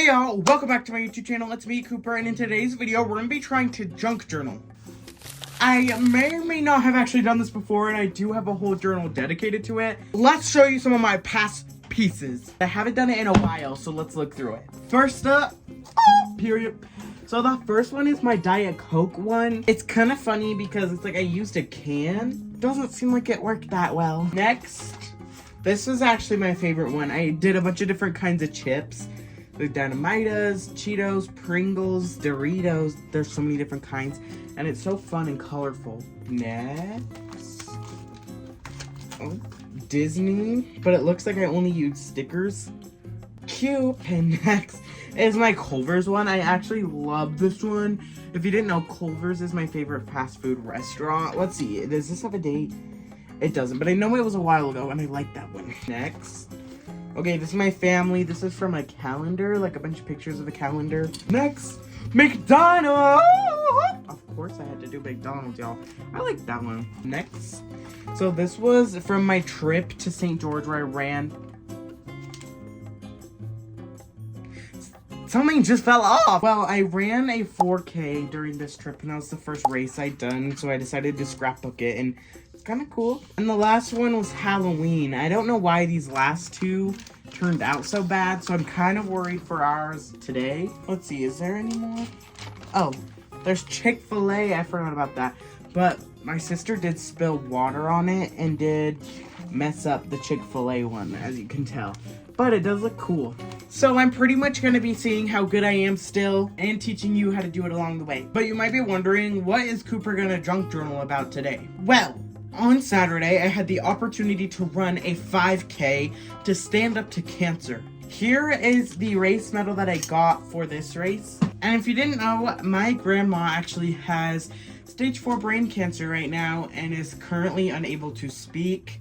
Hey y'all, welcome back to my YouTube channel. It's me, Cooper, and in today's video, we're going to be trying to junk journal. I may or may not have actually done this before, and I do have a whole journal dedicated to it. Let's show you some of my past pieces. I haven't done it in a while, so let's look through it. First up, period. So the first one is my Diet Coke one. It's kind of funny because it's like I used a can. Doesn't seem like it worked that well. Next, this is actually my favorite one. I did a bunch of different kinds of chips. The Dynamitas, Cheetos, Pringles, Doritos. There's so many different kinds, and it's so fun and colorful. Next, Disney, but it looks like I only use stickers. Cute. And next is my Culver's one. I actually love this one. If you didn't know, Culver's is my favorite fast food restaurant. Let's see, does this have a date? It doesn't, but I know it was a while ago, and I like that one. Next. Okay, this is my family. This is from a calendar, like a bunch of pictures of a calendar. Next, McDonald's! Of course I had to do McDonald's, y'all. I like that one. Next, so this was from my trip to St. George where I ran. Something just fell off. Well, I ran a 4K during this trip, and that was the first race I'd done, so I decided to scrapbook it, and it's kind of cool. And the last one was Halloween. I don't know why these last two turned out so bad, so I'm kind of worried for ours today. Let's see, is there any more? Oh, there's Chick-fil-A. I forgot about that. But my sister did spill water on it and did mess up the Chick-fil-A one, as you can tell. But it does look cool. So I'm pretty much going to be seeing how good I am still and teaching you how to do it along the way. But you might be wondering, what is Cooper going to junk journal about today? Well, on Saturday, I had the opportunity to run a 5K to stand up to cancer. Here is the race medal that I got for this race. And if you didn't know, my grandma actually has stage 4 brain cancer right now and is currently unable to speak,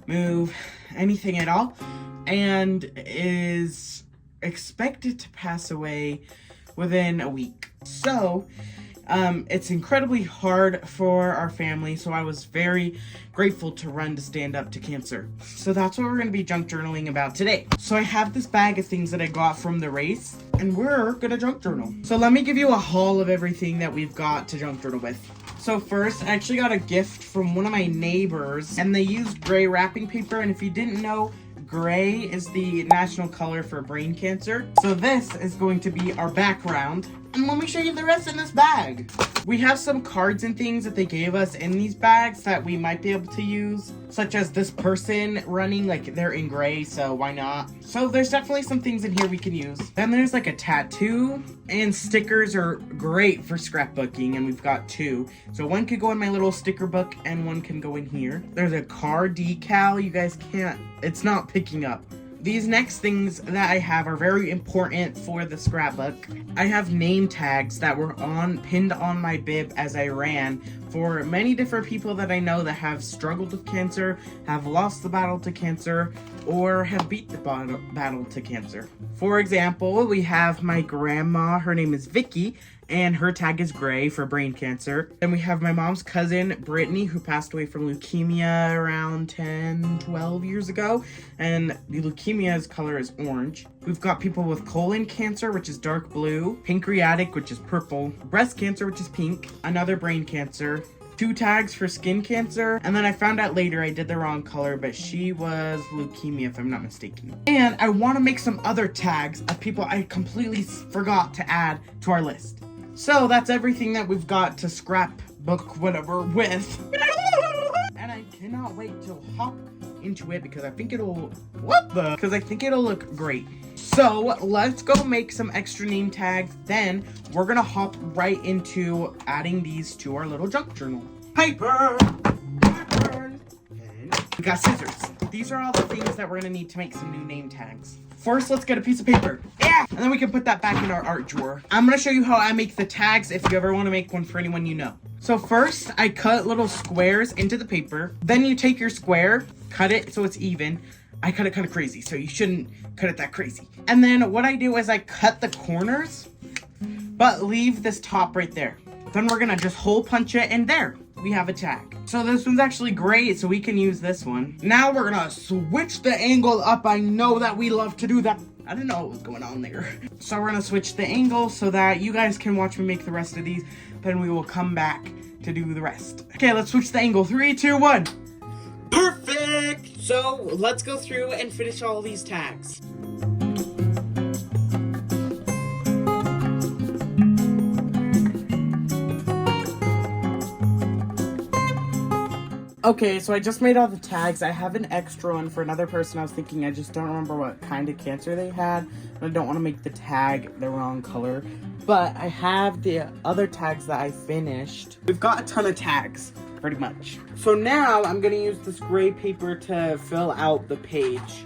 move, anything at all, and is expected to pass away within a week. So, it's incredibly hard for our family, so I was very grateful to run to stand up to cancer. So that's what we're going to be junk journaling about today. So I have this bag of things that I got from the race, and we're going to junk journal. So let me give you a haul of everything that we've got to junk journal with. So first, I actually got a gift from one of my neighbors, and they used gray wrapping paper, and if you didn't know, gray is the national color for brain cancer. So this is going to be our background. And let me show you the rest in this bag. We have some cards and things that they gave us in these bags that we might be able to use, such as this person running, like they're in gray, so why not? So there's definitely some things in here we can use. Then there's like a tattoo, and stickers are great for scrapbooking, and we've got two. So one could go in my little sticker book, and one can go in here. There's a car decal. You guys can't, it's not picking up. These next things that I have are very important for the scrapbook. I have name tags that were pinned on my bib as I ran for many different people that I know that have struggled with cancer, have lost the battle to cancer, or have beat the battle to cancer. For example, we have my grandma, her name is Vicky, and her tag is gray for brain cancer. Then we have my mom's cousin, Brittany, who passed away from leukemia around 10, 12 years ago. And the leukemia's color is orange. We've got people with colon cancer, which is dark blue, pancreatic, which is purple, breast cancer, which is pink, another brain cancer, 2 tags for skin cancer, and then I found out later I did the wrong color, but she was leukemia if I'm not mistaken. And I want to make some other tags of people I completely forgot to add to our list. So that's everything that we've got to scrapbook whatever with. And I cannot wait to hop into it because I think it'll, because I think it'll look great. So let's go make some extra name tags. Then we're gonna hop right into adding these to our little junk journal. Paper, and we got scissors. These are all the things that we're gonna need to make some new name tags. First, let's get a piece of paper. Yeah! And then we can put that back in our art drawer. I'm gonna show you how I make the tags if you ever wanna make one for anyone you know. So first, I cut little squares into the paper. Then you take your square, cut it so it's even. I cut it kind of crazy, so you shouldn't cut it that crazy. And then what I do is I cut the corners, but leave this top right there. Then we're gonna just hole punch it, and there, we have a tag. So this one's actually great, so we can use this one. Now we're gonna switch the angle up. I know that we love to do that. I didn't know what was going on there. So we're gonna switch the angle so that you guys can watch me make the rest of these. Then we will come back to do the rest. Okay, let's switch the angle. 3, 2, 1. Perfect! So let's go through and finish all these tags. Okay, so I just made all the tags. I have an extra one for another person. I was thinking, I just don't remember what kind of cancer they had. And I don't want to make the tag the wrong color. But I have the other tags that I finished. We've got a ton of tags, pretty much. So now I'm going to use this gray paper to fill out the page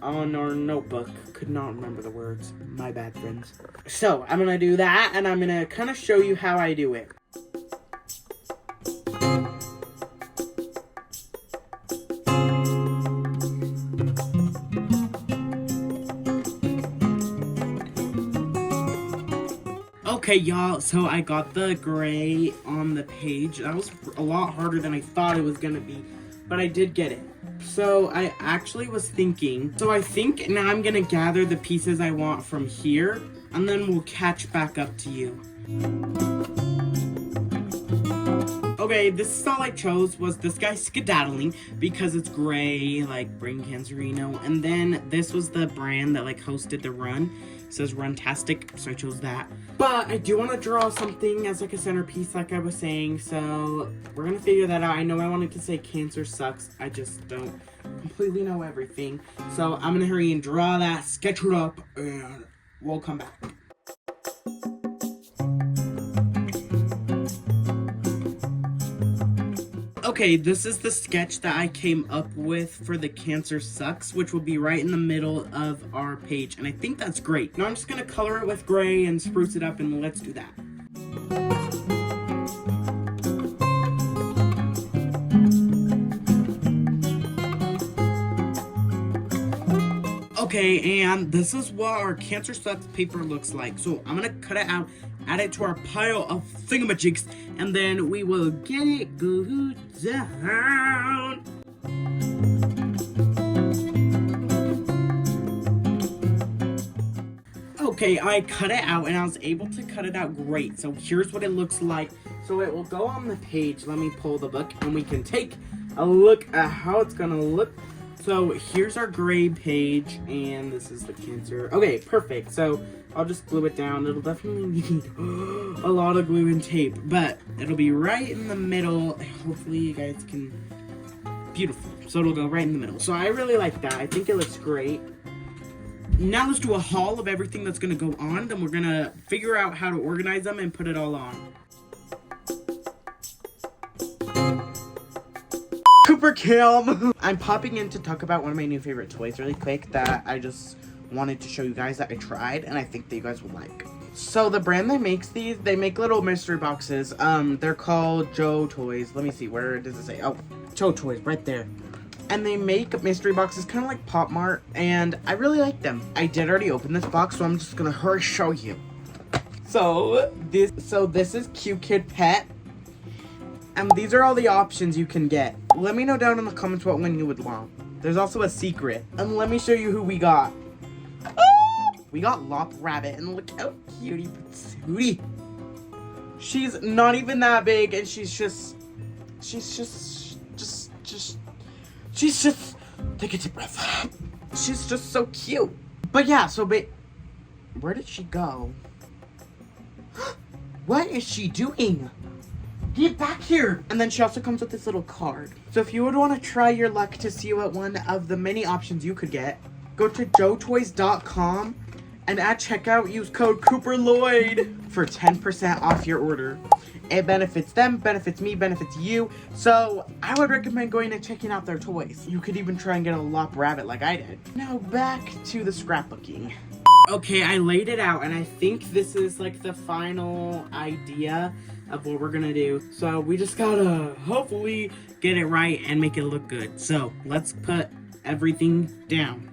on our notebook. Could not remember the words. My bad, friends. So I'm going to do that, and I'm going to kind of show you how I do it. Okay, y'all, so I got the gray on the page. That was a lot harder than I thought it was gonna be, but I did get it. So I actually was thinking, so I think now I'm gonna gather the pieces I want from here, and then we'll catch back up to you. Okay, this is all I chose was this guy Journaleling because it's gray, like brain cancer, you know. And then this was the brand that like hosted the run. It says Runtastic, so I chose that. But I do want to draw something as like a centerpiece, like I was saying. So we're gonna figure that out. I know I wanted to say cancer sucks. I just don't completely know everything. So I'm gonna hurry and draw that, sketch it up, and we'll come back. Okay, this is the sketch that I came up with for the Cancer Sucks, which will be right in the middle of our page, and I think that's great. Now I'm just gonna color it with gray and spruce it up, and let's do that. Okay, and this is what our Cancer Sucks paper looks like. So I'm gonna cut it out, add it to our pile of thingamajigs, and then we will get it glued down. Okay, I cut it out, and I was able to cut it out great. So here's what it looks like. So it will go on the page. Let me pull the book, and we can take a look at how it's gonna look. So here's our gray page, and this is the cancer. Okay, perfect. So I'll just glue it down. It'll definitely need a lot of glue and tape, but it'll be right in the middle. Hopefully you guys can, beautiful. So it'll go right in the middle. So I really like that. I think it looks great. Now let's do a haul of everything that's gonna go on. Then we're gonna figure out how to organize them and put it all on. Cooper Cam. I'm popping in to talk about one of my new favorite toys really quick that I just wanted to show you guys that I tried and I think that you guys will like. So the brand that makes these, they make little mystery boxes. They're called Joe Toys. Let me see, where does it say? Oh, Joe Toys, right there. And they make mystery boxes kind of like Pop Mart, and I really like them. I did already open this box, so I'm just gonna hurry show you. So this is Cute Kid Pet. And these are all the options you can get. Let me know down in the comments what one you would want. There's also a secret. And let me show you who we got. We got Lop Rabbit, and look how cutie patootie. She's not even that big, and she's just, take a deep breath. She's just so cute. But yeah, where did she go? What is she doing? Get back here! And then she also comes with this little card. So if you would want to try your luck to see what one of the many options you could get, go to joetoys.com and at checkout use code CooperLloyd for 10% off your order. It benefits them, benefits me, benefits you. So I would recommend going and checking out their toys. You could even try and get a Lop Rabbit like I did. Now back to the scrapbooking. Okay, I laid it out, and I think this is like the final idea of what we're gonna do. So we just gotta hopefully get it right and make it look good. So let's put everything down.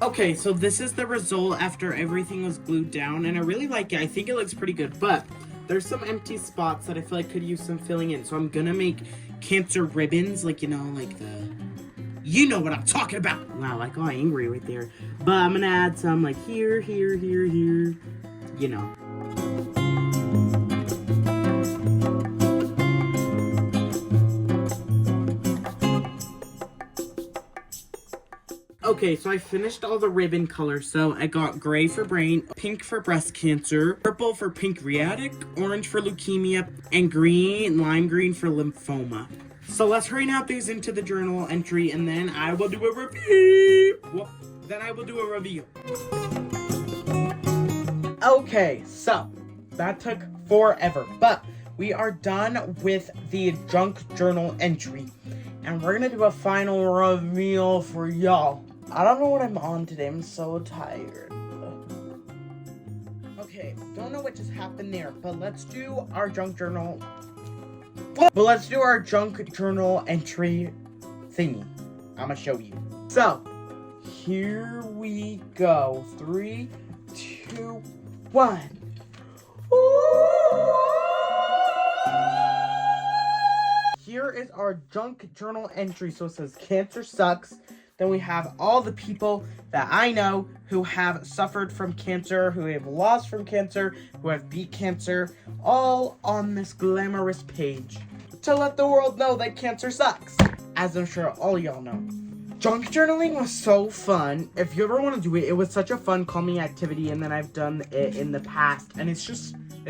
Okay, so this is the result after everything was glued down, and I really like it. I think it looks pretty good, but there's some empty spots that I feel like could use some filling in. So I'm gonna make Cancer ribbons, like, you know, like you know what I'm talking about. Wow, I got angry right there. But I'm gonna add some like here, you know. Okay, so I finished all the ribbon colors. So I got gray for brain, pink for breast cancer, purple for pancreatic, orange for leukemia, and green, lime green for lymphoma. So let's hurry out these into the journal entry, and then I will do a review. Well, then I will do a review. Okay, so that took forever, but we are done with the junk journal entry, and we're gonna do a final reveal for y'all. I don't know what I'm on today. I'm so tired. Okay, don't know what just happened there, but let's do our junk journal. But let's do our junk journal entry thingy. I'm gonna show you. So, here we go. 3, 2, 1. Here is our junk journal entry. So it says cancer sucks. Then we have all the people that I know who have suffered from cancer, who have lost from cancer, who have beat cancer, all on this glamorous page to let the world know that cancer sucks, as I'm sure all y'all know. Junk journaling was so fun. If you ever want to do it, it was such a fun calming activity, and then I've done it in the past, and it's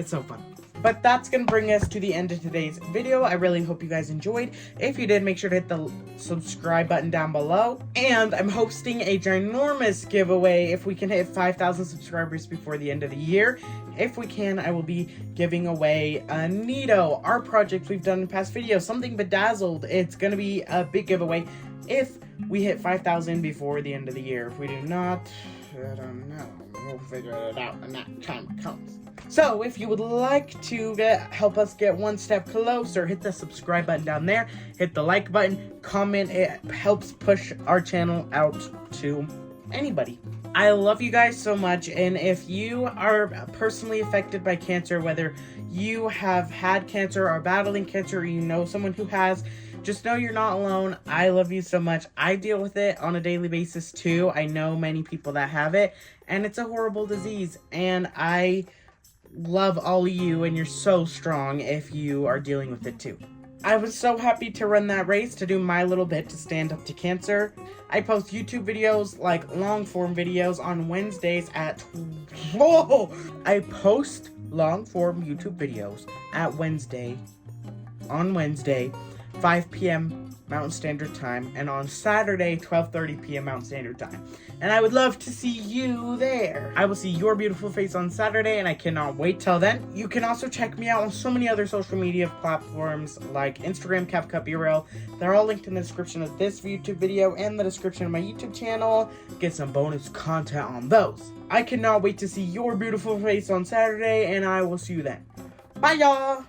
so fun. But that's going to bring us to the end of today's video. I really hope you guys enjoyed. If you did, make sure to hit the subscribe button down below. And I'm hosting a ginormous giveaway if we can hit 5,000 subscribers before the end of the year. If we can, I will be giving away a Neato, our project we've done in past videos, something bedazzled. It's going to be a big giveaway if we hit 5,000 before the end of the year. If we do not, I don't know. We'll figure it out when that time comes. So, if you would like to help us get one step closer, hit the subscribe button down there, hit the like button, comment. It helps push our channel out to anybody. I love you guys so much, and if you are personally affected by cancer, whether you have had cancer or battling cancer, or you know someone who has, just know you're not alone. I love you so much. I deal with it on a daily basis too. I know many people that have it, and it's a horrible disease, and I love all of you, and you're so strong if you are dealing with it too. I was so happy to run that race, to do my little bit to stand up to cancer. I post YouTube videos, like long form videos, on Wednesdays at I post long form YouTube videos on Wednesday 5 p.m. Mountain Standard Time, and on Saturday 12:30 p.m. Mountain Standard Time. And I would love to see you there. I will see your beautiful face on Saturday, and I cannot wait till then. You can also check me out on so many other social media platforms like Instagram, CapCut, BeReal. They're all linked in the description of this YouTube video and the description of my YouTube channel. Get some bonus content on those. I cannot wait to see your beautiful face on Saturday, and I will see you then. Bye, y'all!